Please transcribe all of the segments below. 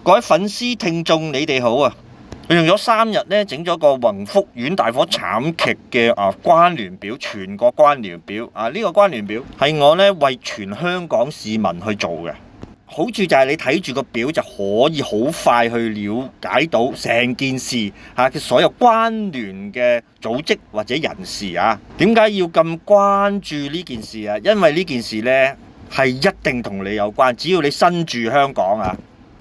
各位粉絲聽眾，你哋好啊！我用咗3日咧，整咗個宏福苑大火慘劇嘅關聯表，全國關聯表啊！呢個關聯表係我咧為全香港市民去做嘅。好處就係你睇住個表就可以好快去了解到成件事嘅所有關聯嘅組織或者人士啊。點解要咁關注呢件事啊？因為呢件事咧係一定同你有關，只要你身住香港啊。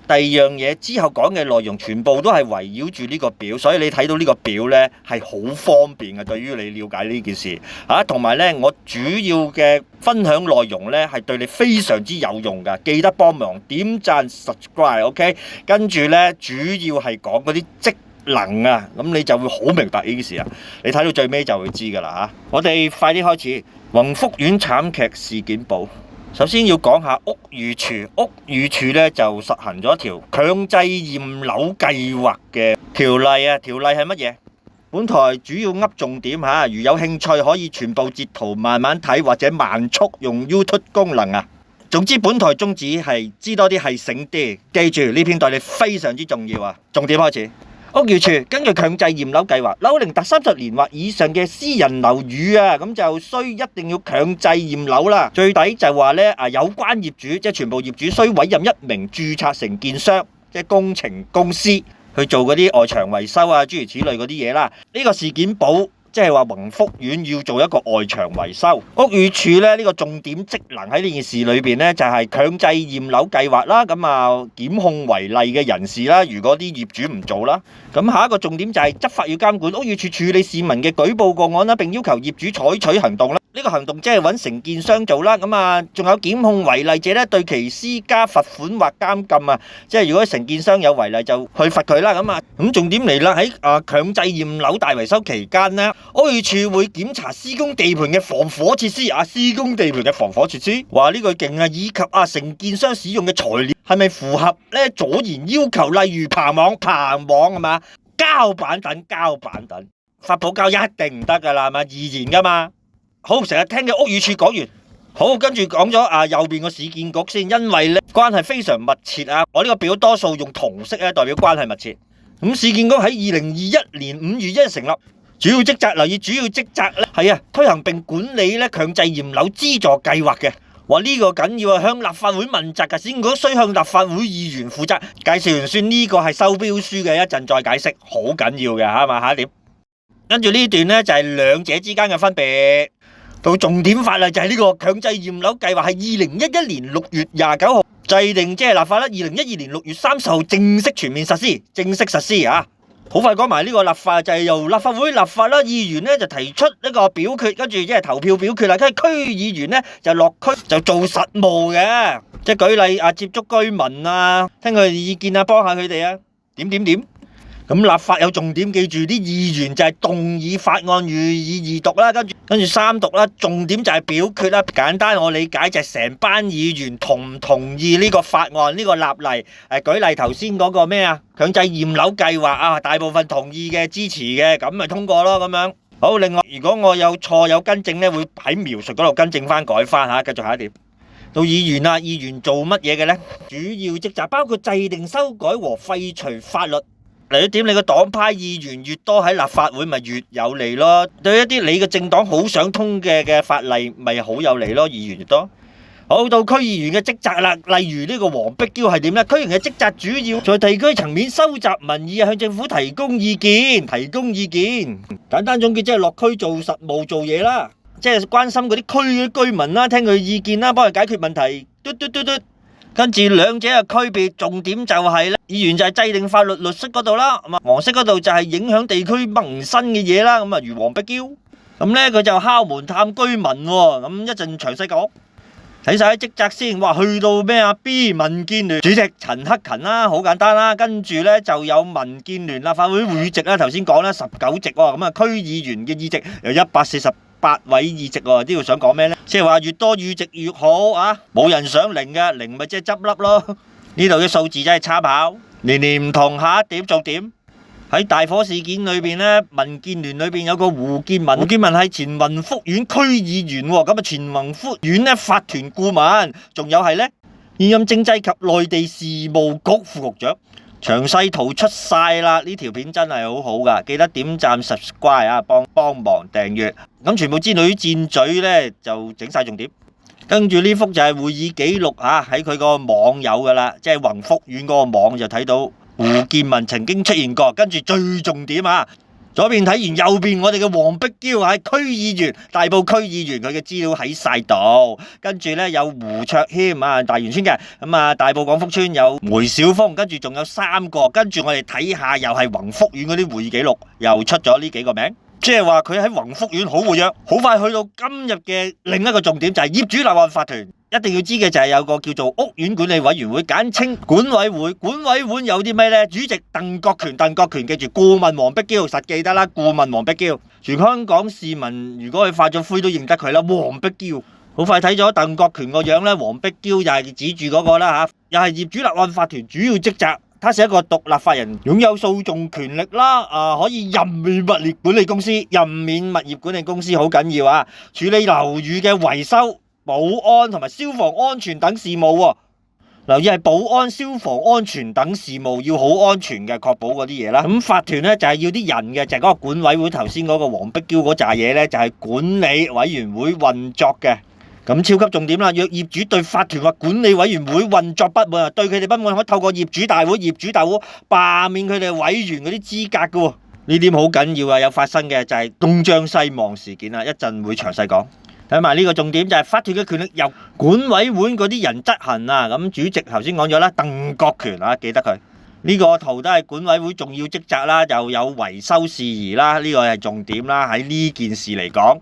第二樣嘢之後講嘅內容全部都係圍繞住呢個表，所以你睇到呢個表呢係好方便嘅，對於你了解呢件事同埋呢，我主要嘅分享內容呢係對你非常之有用㗎，記得幫忙點讚 subscribe，OK？ 跟住呢，主要係講嗰啲職能啊，咁你就會好明白呢件事啊。你睇到最尾就會知㗎啦。我哋快啲開始宏福苑慘劇事件簿。首先要講下屋宇署，屋宇署咧就實行咗一條強制驗樓計劃嘅條例啊。條例係乜嘢？本台主要噏重點嚇，如有興趣可以全部截圖慢慢睇，或者慢速用 YouTube 功能啊。總之本台宗旨係知多啲係醒啲，記住呢篇對你非常之重要啊。重點開始。屋宇署根據強制驗樓計劃，樓齡達30年或以上嘅私人樓宇啊，咁就需一定要強制驗樓啦。最底就話咧有關業主即係全部業主需委任一名註冊承建商，即係工程公司去做嗰啲外牆維修啊，諸如此類嗰啲嘢啦。呢個事件簿即係話宏福苑要做一個外牆維修，屋宇署咧呢個重點職能喺呢件事裏邊咧就係強制驗樓計劃啦，咁檢控違例嘅人士啦，如果啲業主唔做啦，咁下一個重點就係執法要監管屋宇署處理市民嘅舉報個案啦，並要求業主採取行動啦。呢個行動即係揾承建商做啦，咁仲有檢控違例者咧，對其施加罰款或監禁啊，即係如果承建商有違例就去罰佢啦。咁重點嚟啦，喺強制驗樓大維修期間呢，屋宇署會檢查施工地盤嘅防火設施施工地盤嘅防火設施，話呢句勁啊，以及承建商使用嘅材料係咪符合咧阻燃要求，例如棚網係嘛，膠板等，發泡膠一定唔得噶啦，係嘛，易燃噶嘛。好，成日聽嘅屋宇署講完，好，跟住講咗右邊個市建局先，因為咧關係非常密切啊。我呢個表多數用銅色咧代表關係密切。咁市建局喺2021年5月1日成立，主要職責，留意主要職責咧係推行並管理咧強制驗樓資助計劃嘅。話呢個緊要啊，向立法會問責嘅，市建局需向立法會議員負責。介紹完算呢個係收標書嘅，一陣再解釋，好緊要嘅嚇嘛。下一點，跟住呢段咧就係兩者之間嘅分別。到重點法例就係呢個強制驗樓計劃係2011年6月29號制定，即係立法啦。2012年6月30號正式全面實施啊！好快講埋呢個立法就係由立法會立法啦，議員咧就提出呢個表決，跟住即係投票表決啦。跟住區議員咧就落區就做實務嘅，即係舉例接觸居民聽佢哋意見幫下佢哋點。咁立法有重點，記住啲議員就係動議法案予以二讀啦，跟住三讀啦，重點就係表決啦。簡單我理解就係成班議員同唔同意呢個法案呢個立例。舉例頭先嗰個咩強制驗樓計劃大部分同意嘅支持嘅，咁咪通過咯咁樣。好，另外如果我有錯有更正咧，會喺描述嗰度更正翻改翻嚇。繼續下一點。到議員議員做乜嘢嘅咧？主要職責包括制定、修改和廢除法律。嚟一點，你個黨派議員越多喺立法會，咪越有利咯。對一啲你嘅政黨好想通嘅法例，咪好有利咯。議員越多。好，到區議員嘅職責啦，例如呢個黃碧嬌係點咧？區議員嘅職責主要在地區層面收集民意，向政府提供意見。簡單總結即係落區做實務做嘢啦，即係關心嗰啲區嘅居民啦，聽佢意見啦，幫佢解決問題。跟住兩者嘅區別重點就係咧，議員就係制定法律綠色嗰度啦，黃色嗰度就係影響地區民生嘅嘢啦。如黃碧嬌咁咧，佢就敲門探居民喎。咁一陣詳細講，睇晒啲職責先。哇，去到咩B 民建聯主席陳克勤啦，好簡單啦。跟住咧就有民建聯立法會議席啦，頭先講啦19席喎。區議員嘅議席有148位議席喎，呢度想講咩呢？即係話越多議席越好冇人想零嘅，零咪即係執笠咯。呢度嘅數字真係參考，年年唔同。下一點重點喺大火事件裏邊呢，民建聯裏邊有個胡建文係前宏福苑區議員喎。咁前宏福苑呢法團顧問，仲有係呢現任政制及內地事務局副局長。詳細圖出晒啦，呢條片真係好好噶，記得點讚 subscribe 啊，幫忙訂閱。咁全部之類戰嘴呢，就整晒重點。跟住呢幅就係會議記錄啊，喺佢個網有噶啦，即係宏福苑嗰個網就睇到胡健民曾經出現過。跟住最重點啊！左邊睇完，右邊我哋嘅黃碧嬌係區議員，大埔區議員，佢嘅資料喺晒度。跟住呢，有胡卓謙啊，大元村嘅，咁啊大埔廣福村有梅小峰，跟住仲有3個。跟住我哋睇下，又係宏福苑嗰啲會議記錄，又出咗呢幾個名，即係話佢喺宏福苑好活躍。好快去到今日嘅另一個重點，就係業主立案法團。一定要知嘅就係有個叫做屋苑管理委員會，簡稱管委會。管委會有啲咩呢？主席鄧國權，記住，顧問黃碧嬌，實記得啦。顧問黃碧嬌，全香港市民如果佢發咗灰都認得佢啦。黃碧嬌，好快睇咗鄧國權個樣呢，黃碧嬌又係指住嗰個啦嚇，又係業主立案法團主要職責。他是一個獨立法人，擁有訴訟權力啦，可以任免物業管理公司，任免物業管理公司好緊要啊，處理樓宇嘅維修、保安同埋消防安全等事務喎。留意係保安、消防安全等事務要好安全嘅，確保嗰啲嘢啦。咁法團呢，就係要啲人嘅，就係嗰個管委會頭先嗰個黃碧嬌嗰扎嘢呢，就係管理委員會運作嘅。咁超級重點啦！若業主對法團或管理委員會運作不滿，對佢哋不滿，可以透過業主大會罷免佢哋委員嗰啲資格嘅喎。呢點好緊要啊！有發生嘅就係東張西望事件啊，一陣會詳細講。睇埋呢個重點就係法團嘅權力由管委會嗰啲人執行啊。咁主席頭先講咗啦，鄧國權啊，記得佢。呢個圖都係管委會重要職責啦，又有維修事宜啦，呢個係重點啦。喺呢件事嚟講。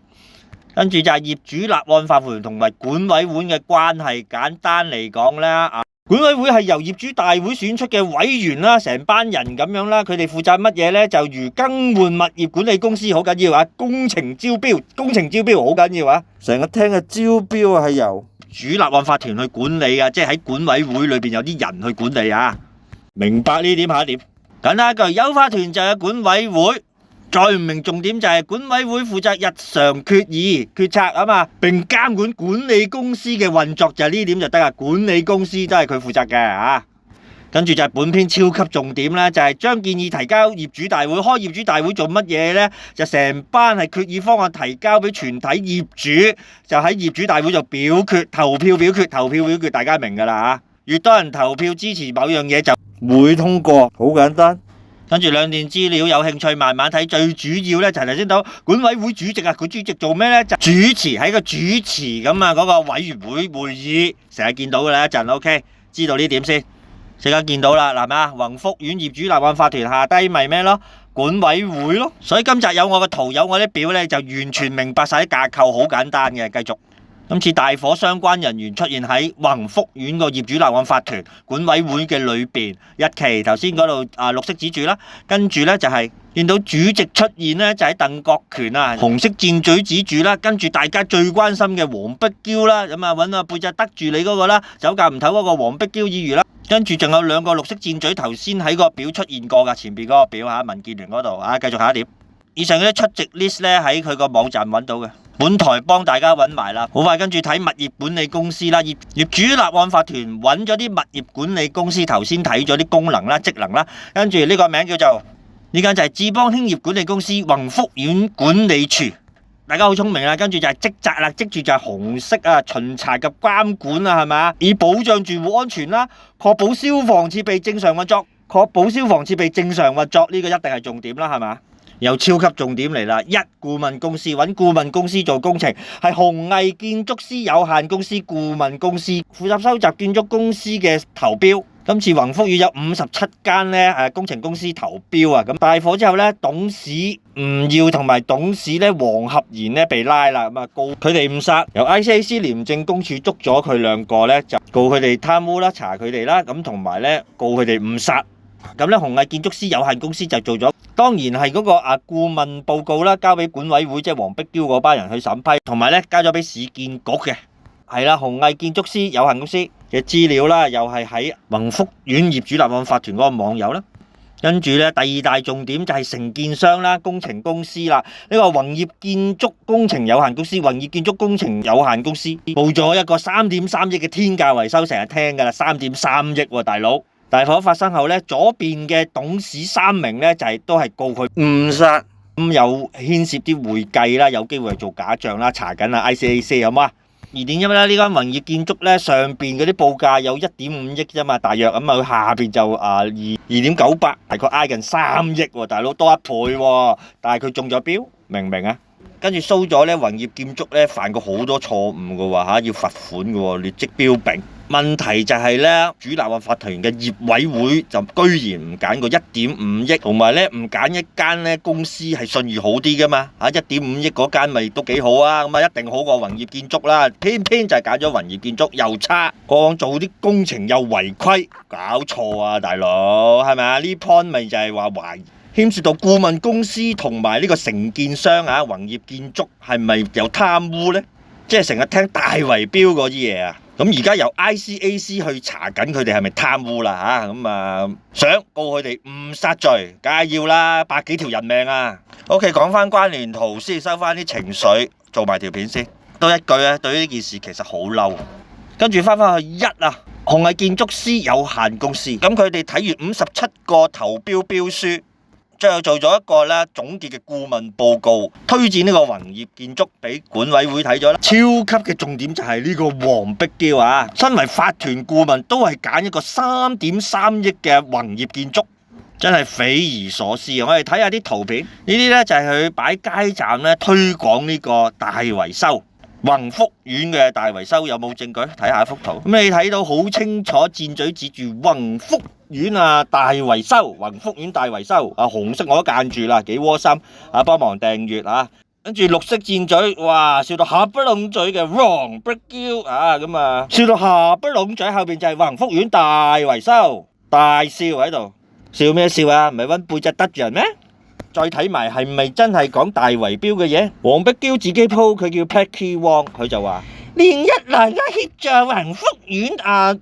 跟住就係業主立案法團同埋管委會嘅關係，簡單嚟講啦，管委會係由業主大會選出嘅委員啦，成班人咁樣啦，佢哋負責乜嘢呢？就如更換物業管理公司好緊要啊，工程招標好緊要啊，成日聽嘅招標係由主立案法團去管理啊，即係喺管委會裏邊有啲人去管理啊，明白呢點下一點？簡單一句，有法團就有管委會。再唔明重點就係管委會負責日常決策啊嘛，並監管管理公司嘅運作，就係呢點就得啦。管理公司都係佢負責嘅啊。跟住就係本篇超級重點啦，就係將建議提交業主大會。開業主大會做乜嘢呢？就成班係決議方案提交俾全體業主，就喺業主大會就投票表決，大家明㗎啦嚇。越多人投票支持某樣嘢就會通過，好簡單。跟住兩段資料，有興趣慢慢睇。最主要呢，就係頭先到管委會主席啊，佢主席做咩呢？就主持喺個主持咁啊，嗰個委員會會議成日見到嘅啦。一陣 OK，知道呢點先，即刻見到啦，係咪啊？宏福苑業主立案法團下低咪咩咯？管委會咯。所以今集有我個圖，有我啲表呢，就完全明白晒啲架構，好簡單嘅。繼續。今次大火相關人員出現喺宏福苑個業主立案法團管委會嘅裏邊，日期頭先嗰度綠色指住啦，跟住呢，就係見到主席出現呢，就喺鄧國權啊，紅色箭嘴指住啦，跟住大家最關心嘅黃碧嬌啦，咁啊揾個背脊得住你嗰個啦，走架唔唞嗰個黃碧嬌議員啦，跟住仲有2個綠色箭嘴，頭先喺個表出現過㗎，前邊嗰個表嚇，民建聯嗰度啊，繼續下一點。以上嗰啲出席 list 呢，喺佢個網站揾到嘅。本台幫大家揾埋啦，好快跟住睇物業管理公司啦，業主立案法團揾咗啲物業管理公司，頭先睇咗啲功能啦、職能啦，跟住呢個名叫做呢間就係智邦興業管理公司宏福苑管理處，大家好聰明啦，跟住就係職責啦，職住就係紅色啊，巡查及監管啊，係咪？以保障住戶安全啦，確保消防設備正常運作，呢個一定係重點啦，係咪？又超級重點嚟啦！顧問公司揾顧問公司做工程，係鴻毅建築師有限公司顧問公司，負責收集建築公司嘅投標。今次宏福苑有57間工程公司投標啊！咁大火之後呢，董事吳耀同埋董事黃合賢呢被拉啦，咁啊告佢哋誤殺，由 ICAC 廉政公署捉咗佢2個呢，就告佢哋貪污啦，查佢哋啦，咁同埋呢告佢哋誤殺。咁咧，鴻毅建築師有限公司就做咗，當然係嗰個顧問報告啦，交俾管委會，即係黃碧嬌嗰班人去審批，同埋咧交咗俾市建局嘅，係啦，鴻毅建築師有限公司嘅資料啦，又係喺宏福苑業主立案法團嗰個網友啦。跟住咧，第二大重點就係承建商啦、工程公司啦。呢個宏業建築工程有限公司，宏業建築工程有限公司報咗一個3.3億嘅天價維修，成日聽㗎啦，3.3億喎，大佬！大火發生後咧，左邊嘅董事3名咧都係告佢誤殺，咁有牽涉啲會計啦，有機會係做假帳啦，查緊啊 ICAC 好嗎？2.1啦，呢間宏業建築咧上邊嗰啲報價有1.5億啫嘛，大約咁啊，佢下邊就2.98，大概挨近3億喎，大佬多1倍喎，但係佢中咗標，明唔明啊？跟住蘇咗咧，宏業建築咧犯過好多錯誤嘅喎嚇，要罰款嘅喎，劣跡標炳。問題就係咧，主立案法團嘅業委會就居然唔揀個1.5億，同埋咧唔揀一間咧公司係信譽好啲嘅嘛嚇，1.5億嗰間咪都幾好啊，咁啊一定好過宏業建築啦，偏偏就係揀咗宏業建築又差，過往做啲工程又違規，搞錯啊大佬，係咪啊？呢 point 咪就係話懷疑牽涉到顧問公司同埋呢個承建商啊，宏業建築係咪有貪污呢？即係成日聽大圍標嗰啲嘢啊！咁而家由 ICAC 去查緊佢哋係咪貪污啦嚇，咁想告佢哋誤殺罪，梗係要啦，100幾條人命啊！OK， 講翻關聯圖先，收翻啲情緒，做埋條片先。多一句咧，對於呢件事其實好嬲。跟住翻去紅藝建築師有限公司，咁佢哋睇完57個投標標書。最後做咗一個咧總結嘅顧問報告，推薦呢個宏業建築俾管委會睇咗啦。超級嘅重點就係呢個黃碧嬌啊，身為法團顧問都係揀一個3.3億嘅宏業建築，真係匪夷所思啊！我哋睇下啲圖片，呢啲咧就係佢擺街站咧推廣呢個大維修。宏福苑嘅大維修有冇證據？睇下幅圖，咁你睇到好清楚，箭嘴指住宏福苑啊大維修，宏福苑大維修啊，紅色我都間住啦，幾窩心啊！幫忙訂閱啊，跟住綠色箭嘴，哇笑到合不攏嘴嘅黃碧嬌啊，咁啊笑到合不攏嘴，後邊就係宏福苑大維修，大笑喺度，笑咩笑啊？唔係搵背脊得住人咩？再睇埋係咪真係講大圍標嘅嘢？黃碧嬌自己 po 佢叫 Packy Wong， 佢就話連日來都協助宏福苑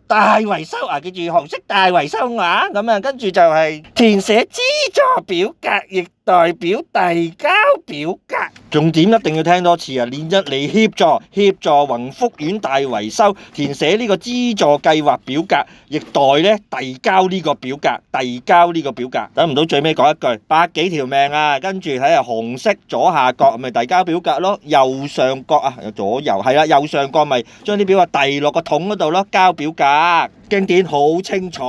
大維修記住紅色大維修啊，咁啊跟住就係填寫資助表格，亦代表遞交表格。重點一定要聽多次啊！連日嚟協助宏福苑大維修，填寫呢個資助計劃表格，亦代咧遞交呢個表格，等唔到最尾講一句100幾條命啊！跟住睇下紅色左下角咪遞交表格咯，右上角啊左右係啦，右上角咪將啲表格遞落個桶嗰度咯，交表格。經典好清楚，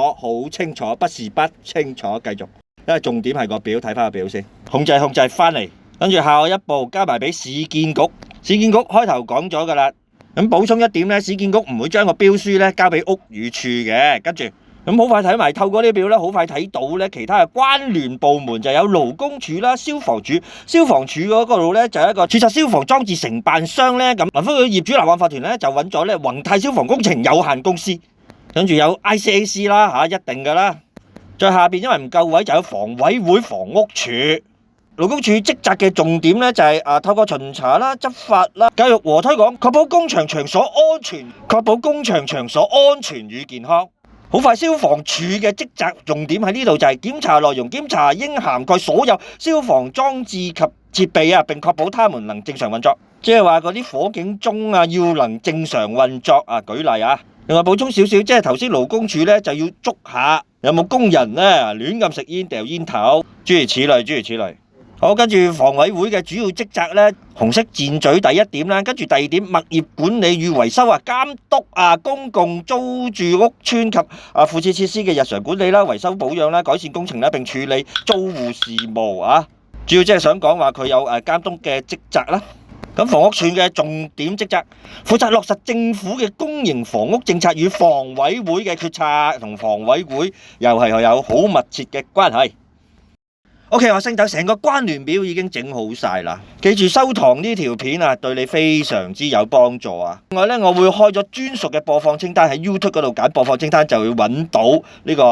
不是不清楚，繼續。因為重點係個表，睇翻個表先。控制翻嚟，跟住下一步交埋俾市建局。市建局開頭講咗噶啦，咁補充一點咧，市建局唔會將個標書咧交俾屋宇署嘅。跟住咁好快睇埋，透過呢啲表咧，好快睇到咧其他嘅關聯部門就有勞工處啦、消防處。消防處嗰度咧就係一個註冊消防裝置承辦商咧。咁宏福苑業主立案法團咧就揾咗咧宏泰消防工程有限公司，跟住有 ICAC 啦嚇，一定噶啦。再下邊因為唔夠位，就有房委會房屋署。勞工處職責嘅重點咧就係透過巡查啦、執法啦、教育和推廣，確保工場場所安全與健康。好快，消防處嘅職責重點喺呢度就係檢查內容，檢查應涵蓋所有消防裝置及設備啊，並確保他們能正常運作。即係話嗰啲火警鐘要能正常運作啊。舉例啊，另外補充少少，即係頭先勞工處咧就要捉下有冇工人咧亂咁食煙、掉煙頭，諸如此類。好，跟住房委會嘅主要職責咧，紅色箭嘴第一點啦，跟住第二點，物業管理與維修監督公共租住屋邨及附設設施嘅日常管理啦、維修保養啦、改善工程啦，並處理租戶事務啊。主要即係想講話佢有監督嘅職責啦。咁房屋署嘅重點職責，負責落實政府嘅公營房屋政策與房委會嘅決策，同房委會又係有好密切嘅關係。OK， 我星仔成個關聯表已經整好晒啦，記住收藏呢條片對你非常之有幫助啊！另外咧，我會開咗專屬嘅播放清單，喺 YouTube 嗰度揀播放清單就會揾到呢個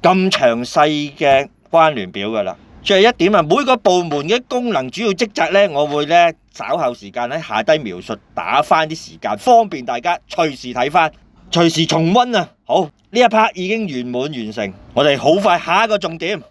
咁詳細嘅關聯表噶啦。最後一點每個部門嘅功能主要職責咧，我會咧稍後時間喺下低描述，打翻啲時間，方便大家隨時睇翻，隨時重溫啊！好，呢一 part 已經圓滿完成，我哋好快下一個重點。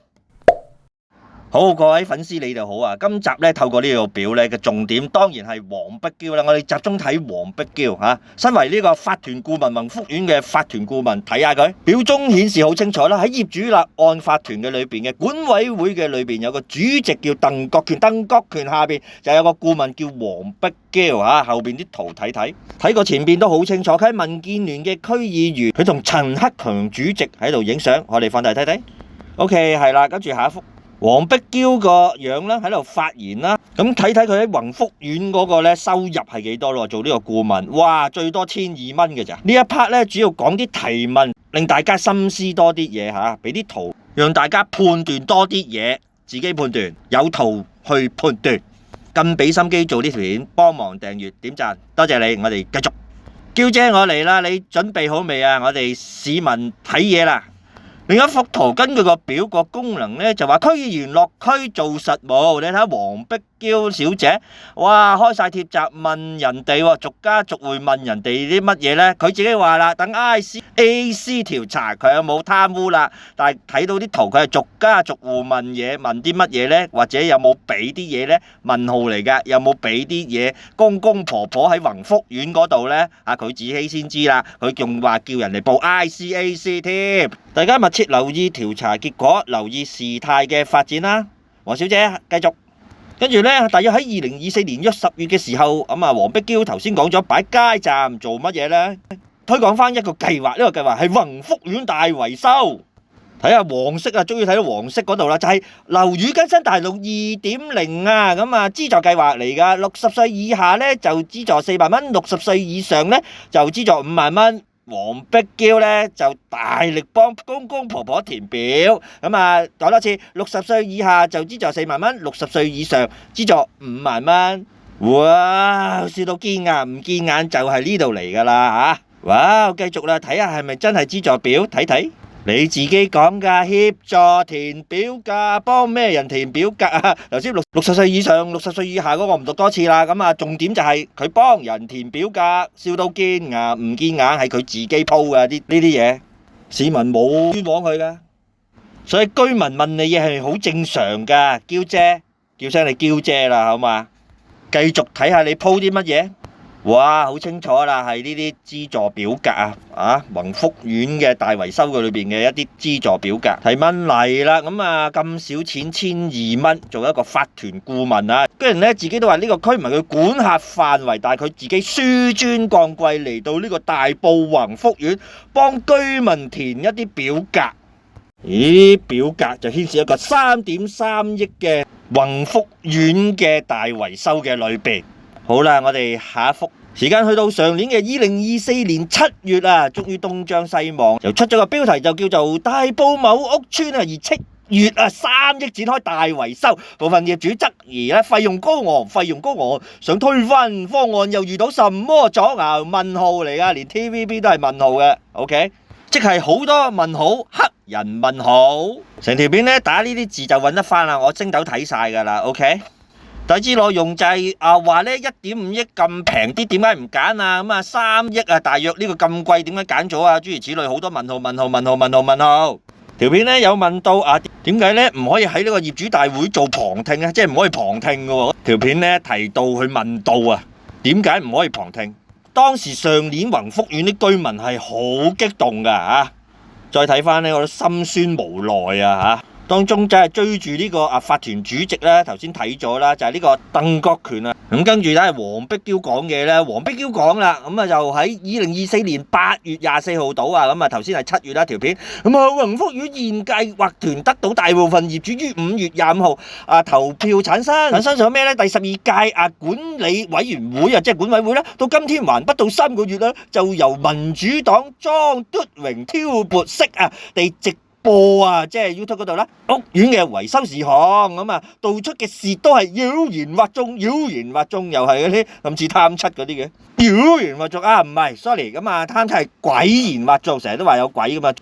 好，各位粉絲你哋好啊！今集咧透過呢個表咧嘅重點，當然係黃碧嬌啦。我哋集中睇黃碧嬌嚇。身為呢個法團顧問，宏福苑嘅法團顧問，睇下佢表中顯示好清楚啦。喺業主立案法團嘅裏邊嘅管委會嘅裏邊有個主席叫鄧國權，鄧國權下邊就有個顧問叫黃碧嬌嚇。後邊啲圖睇過前邊都好清楚。佢係民建聯嘅區議員，佢同陳克強主席喺度影相。我哋放大睇睇。OK 係啦，跟住下一幅。黃碧嬌個樣啦，喺度發言啦，咁睇睇佢喺宏福苑嗰個咧收入係幾多咯？做呢個顧問，哇，最多1,200蚊嘅咋？呢一 part 咧主要講啲提問，令大家深思多啲嘢吓，俾啲圖，讓大家判斷多啲嘢，自己判斷，有圖去判斷，更俾心機做呢條片，幫忙訂閱點讚，多謝你，我哋繼續。嬌姐我嚟啦，你準備好未啊？我哋市民睇嘢啦。另一幅圖，根據個表個功能咧，就話區議員落區做實務。你睇下黃碧嬌小姐，哇，開晒貼閘問人哋喎，逐家逐戶問人哋啲乜嘢咧？佢自己話啦，等 ICAC 調查佢有冇貪污啦。但係睇到啲圖，佢係逐家逐戶問嘢，問啲乜嘢咧？或者有冇俾啲嘢咧？問號嚟㗎，有冇俾啲嘢公公婆婆喺宏福苑嗰度咧？啊，佢自己先知啦，佢仲話叫人嚟報 ICAC 添。大家密切留意調查結果，留意事態嘅發展啦。黃小姐繼續。跟住咧，大約喺2024年10月嘅時候，咁啊，黃碧嬌頭先講咗擺街站做乜嘢咧？推廣翻一個計劃，呢個計劃係宏福苑大維修。睇下黃色啊，終於睇到黃色嗰度啦，就係樓宇更新大陸2.0啊，咁啊資助計劃嚟㗎。60歲以下咧就資助4萬蚊，60歲以上咧就資助5萬蚊。黃碧嬌咧就大力幫公公婆婆填表，咁啊講多次，60歲以下就資助4萬蚊，60歲以上資助5萬蚊。哇，笑到見牙唔見眼就係呢度嚟噶啦吓！哇，繼續啦，睇下係咪真係資助表，睇睇。你自己講噶，協助填表噶，幫咩人填表格啊？頭先60歲以上、60歲以下嗰個唔讀多次啦。咁啊，重點就係佢幫人填表格，笑到見牙唔見眼，係佢自己鋪噶呢啲嘢，市民冇冤枉佢噶。所以居民問你嘢係好正常噶，嬌姐，叫聲你嬌姐啦，好嘛？繼續睇下你鋪啲乜嘢。哇，好清楚啦，係呢啲資助表格啊！宏福苑嘅大維修嘅裏邊嘅一啲資助表格。提問嚟啦，咁啊咁少錢1,200蚊做一個法團顧問啊！居然咧自己都話呢個區唔係佢管轄範圍，但係佢自己紆尊降貴嚟到呢個大埔宏福苑幫居民填一啲表格。咦，表格就牽涉一個3.3億嘅宏福苑嘅大維修嘅裏邊。好啦，我哋下一幅。時間去到上年嘅2024年7月啊，終於東張西望，又出咗個標題就叫做大埔某屋邨啊，而7月啊3億展開大維修，部分業主質疑咧費用高昂，想推翻方案又遇到什麼阻撓？問號嚟噶，連 TVB 都係問號嘅，OK， 即係好多問號，黑人問號，成條片咧打呢啲字就揾得翻啦，我星斗睇晒噶啦 ，OK。大致內容就係話咧1.5億咁平啲，點解唔揀啊？咁啊3億啊，大約呢個咁貴，點解揀咗啊？諸如此類好多問號。條片咧有問到啊，點解咧唔可以喺呢個業主大會做旁聽啊？即係唔可以旁聽嘅喎。條片咧提到去問到啊，點解唔可以旁聽？當時上年宏福苑啲居民係好激動㗎嚇，再睇翻咧我都心酸無奈啊嚇。當中就係追住呢個法團主席咧，頭先睇咗啦，就係呢個鄧國權啊。咁跟住咧，黃碧嬌講嘢咧，黃碧嬌講啦，咁啊就喺2024年8月24號到啊，咁啊頭先係7月啦條片。咁啊宏福苑現計劃團得到大部分業主於5月25號投票產生咗咩咧？第12屆管理委員會啊，即係管委會啦，到今天還不到3個月啦，就由民主黨莊嘟榮挑撥式地直播即係 YouTube 嗰度啦，屋苑嘅維修事項咁啊，道出嘅事都係妖言惑眾，又係嗰啲咁似貪七嗰啲嘅妖言惑眾唔係 sorry 咁啊，貪七係鬼言惑眾，成日都話有鬼噶嘛。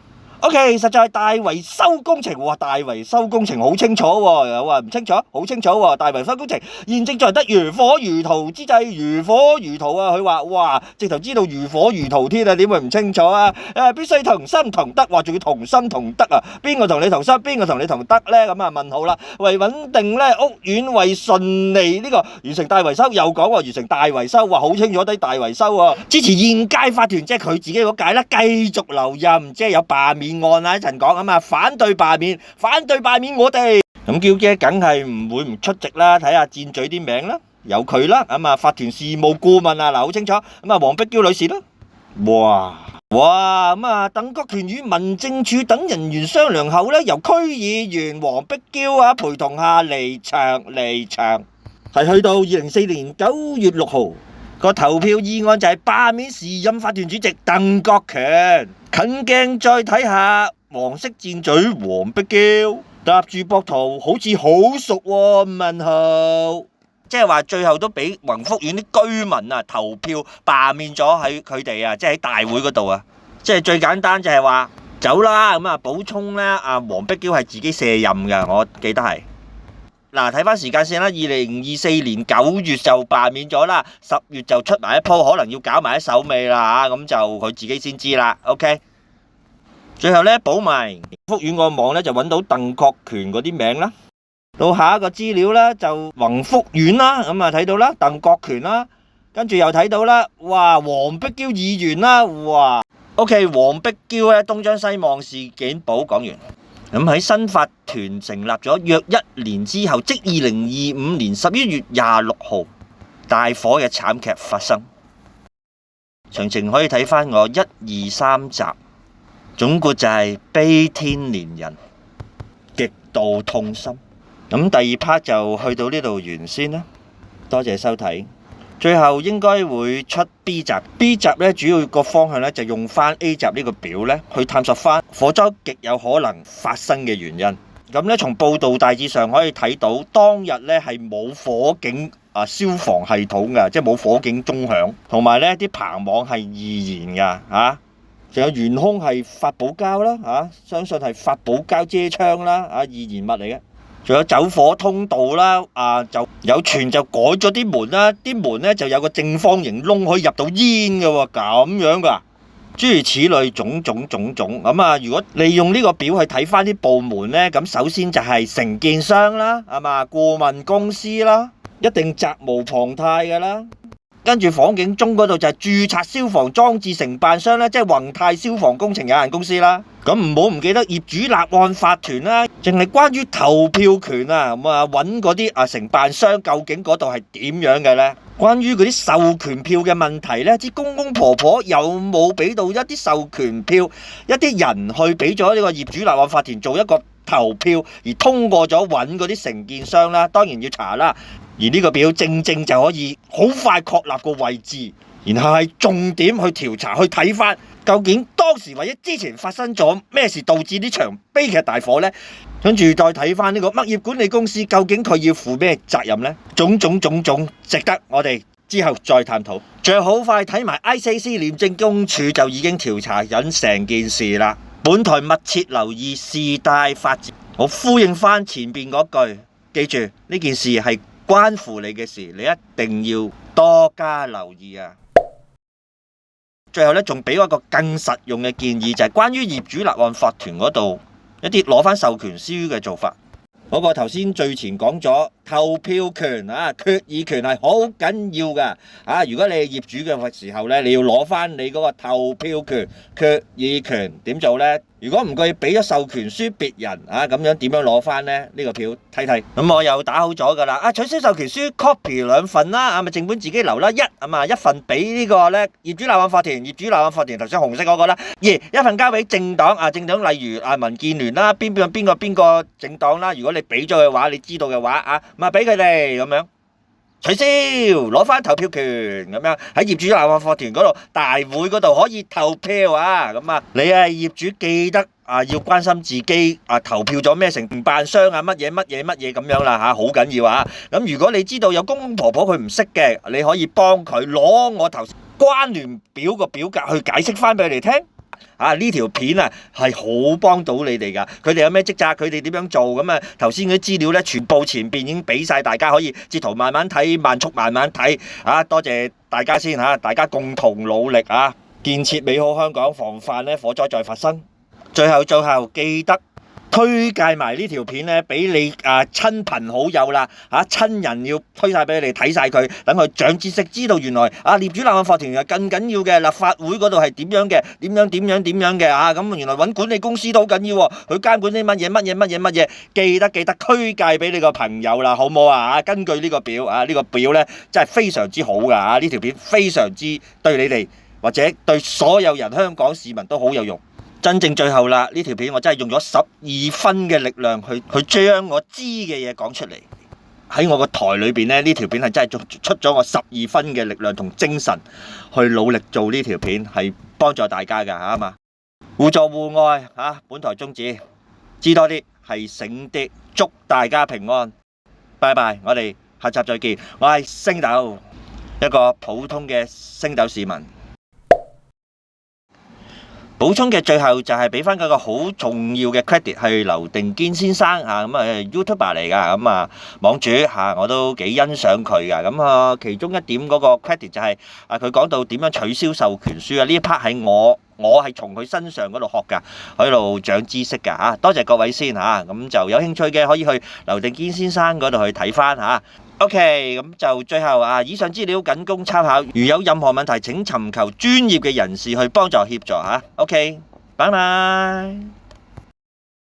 OK，實在係大維修工程，哇！大維修工程好清楚喎，有話唔清楚，好清楚喎。大維修工程現正在得如火如荼之際，如火如荼啊！佢話：哇，直頭知道如火如荼添啊，點會唔清楚啊？必須同心同德，話仲要同心同德啊！邊個同你同心，邊個同你同德呢？咁啊問號啦。為穩定呢屋苑，為順利呢個完成大維修，又講話完成大維修，話好清楚啲大維修喎。支持現屆法團，即係佢自己嗰屆啦，繼續留任，即係有罷免案啊！一陣講啊嘛，反對罷免，反對罷免我哋。咁嬌姐梗係唔會唔出席啦，睇下箭嘴啲名啦，有佢啦，咁啊法團事務顧問啊，嗱好清楚，咁啊黃碧嬌女士啦。哇，咁啊鄧國權與民政處等人員商量後呢，由區議員黃碧嬌啊陪同下離場，係去到2004年9月6號。個投票議案就係罷免時任法團主席鄧國權。近鏡再睇下黃色箭嘴黃碧嬌搭住膊頭，好似好熟喎，問號。即係話最後都俾宏福苑啲居民啊投票罷免咗喺佢哋啊，即係喺大會嗰度啊。即係最簡單就係話走啦，咁啊補充咧，啊黃碧嬌係自己卸任㗎，我記得係。嗱，睇翻時間線啦，2024年9月就罷免咗啦，10月就出埋一鋪，可能要搞埋一手尾啦嚇，咁就佢自己先知啦。OK， 最後咧補埋福苑個網咧就揾到鄧國權嗰啲名啦。到下一個資料啦，就宏福苑啦，咁啊睇到啦，鄧國權啦，跟住又睇到啦，哇，黃碧嬌議員啦，哇 ，OK， 黃碧嬌咧東張西望事件簿講完。咁喺新法團成立咗約1年之後，即2025年11月26號，大火嘅慘劇發生。詳情可以睇翻我1、2、3集，總括就係悲天連人，極度痛心。咁第二 part 就去到呢度完先啦，多謝收睇。最後應該會出 B 集，B 集咧主要個方向咧就用翻 A 集呢個表咧去探索翻火災極有可能發生嘅原因。咁咧從報道大致上可以睇到，當日咧係冇火警消防系統嘅，即係冇火警鐘響，同埋咧啲棚網係易燃㗎嚇，仲有懸空係發泡膠啦嚇，相信係發泡膠遮窗啦易燃物嚟嘅。仲有走火通道啦，就有傳就改咗啲門啦，啲門咧就有個正方形窿可以入到煙嘅喎，咁樣噶，諸如此類種種。咁如果利用呢個表去睇翻啲部門咧，咁首先就係承建商啦，係嘛，顧問公司啦，一定責無旁貸嘅啦。跟住房警中嗰度就係註冊消防裝置承辦商啦，即係宏泰消防工程有限公司啦。咁唔好唔記得業主立案法團啦，淨係關於投票權啊，揾嗰啲承辦商究竟嗰度係點樣嘅呢？關於嗰啲授權票嘅問題呢，啲公公婆婆有冇俾到一啲授權票，一啲人去俾咗呢個業主立案法團做一個投票，而通過咗揾嗰啲承建商啦，當然要查啦。而呢個表正正就可以好快確立個位置，然後係重點去調查，去睇翻究竟當時或者之前發生咗咩事導致呢場悲劇大火呢？跟住再睇翻呢個物業管理公司究竟佢要負咩責任呢？種種值得我哋之後再探討。最好快睇埋 ICAC 廉政公署就已經調查緊成件事啦。本台密切留意事態發展，我呼應翻前邊嗰句，記住呢件事係關乎你嘅事，你一定要多加留意啊！最後咧，仲俾我一個更實用嘅建議，就係關於業主立案法團嗰度一啲攞翻授權書嘅做法。嗰個頭先最前講咗投票權決議權係好緊要噶如果你係業主嘅時候咧，你要攞翻你嗰個投票權決議權點做呢？如果唔該俾咗授權書別人咁樣點樣攞翻呢？呢個票睇睇。咁我又打好咗噶啦取消授權書 copy 2份啦咪正本自己留啦一份俾呢個咧業主立案法團頭先紅色嗰個啦一份交俾政黨政黨例如民建聯啦邊個政黨啦，如果你俾咗嘅話，你知道嘅話咪俾佢哋咁樣取消，攞翻投票權咁樣喺業主立案法團嗰度大會嗰度可以投票咁你係業主記得要關心自己投票咗咩承辦商乜嘢咁樣啦好緊要咁如果你知道有公公婆婆佢唔識嘅，你可以幫佢攞我頭關聯表個表格去解釋翻俾佢哋聽。呢條片啊係好幫到你哋㗎。佢哋有咩職責，佢哋點樣做咁啊？頭先嗰啲資料咧，全部前邊已經俾晒大家，可以截圖慢慢睇，慢速慢慢睇。多謝大家先嚇，大家共同努力啊，建設美好香港，防範咧火災再發生。最後記得推介埋呢條片咧，俾你親朋好友啦親人要推晒俾你哋睇晒佢，等佢長知識，知道原來業主立案法團係更緊要嘅，立法會嗰度係點樣嘅，點樣嘅咁原來揾管理公司都好緊要喎，佢監管啲乜嘢，記得推介俾你個朋友啦，好唔好啊？根據呢個表呢個表咧真係非常之好㗎呢條片非常之對你哋或者對所有人香港市民都好有用。真正最後啦，呢條片我真係用咗12分嘅力量去將我知嘅嘢講出嚟。喺我個台裏邊咧，呢條片係真係出咗我12分嘅力量同精神去努力做呢條片，係幫助大家㗎嚇嘛。互助互愛本台宗旨，知多啲係醒啲，祝大家平安。拜拜，我哋下集再見。我係星斗，一個普通嘅星斗市民。補充嘅最後就係俾翻嗰個好重要嘅 credit 係劉定堅先生YouTuber 嚟㗎，咁網主我都幾欣賞佢㗎，咁其中一點嗰個 credit 就係佢講到點樣取消授權書呢一 part 係我係從佢身上嗰度學㗎，喺度長知識㗎多謝各位先咁就有興趣嘅可以去劉定堅先生嗰度去睇翻OK，咁就最後以上資料僅供參考，如有任何問題請尋求專業嘅人士去幫助協助OK，拜拜。